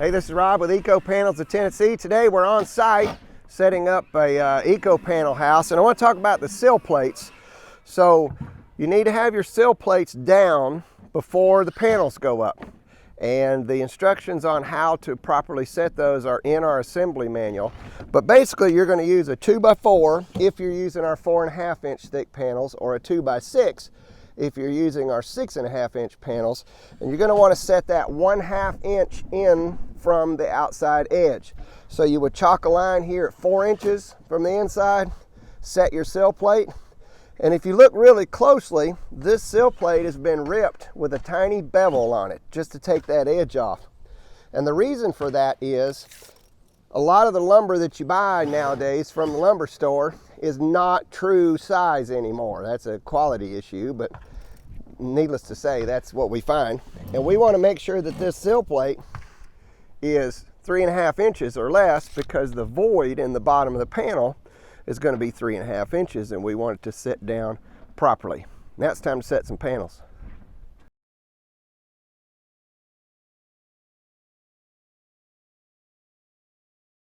Hey, this is Rob with Eco Panels of Tennessee. Today we're on site setting up a Eco Panel house, and I want to talk about the sill plates. So you need to have your sill plates down before the panels go up, and the instructions on how to properly set those are in our assembly manual. But basically you're going to use a 2x4 if you're using our 4.5 inch thick panels, or a 2x6 if you're using our 6.5 inch panels, and you're going to want to set that 1/2 inch in from the outside edge. So you would chalk a line here at 4 inches from the inside, set your sill plate, and if you look really closely, this sill plate has been ripped with a tiny bevel on it just to take that edge off. And the reason for that is a lot of the lumber that you buy nowadays from the lumber store is not true size anymore. That's a quality issue, but needless to say, that's what we find. And we want to make sure that this sill plate is 3.5 inches or less, because the void in the bottom of the panel is going to be 3.5 inches, and we want it to sit down properly. Now it's time to set some panels.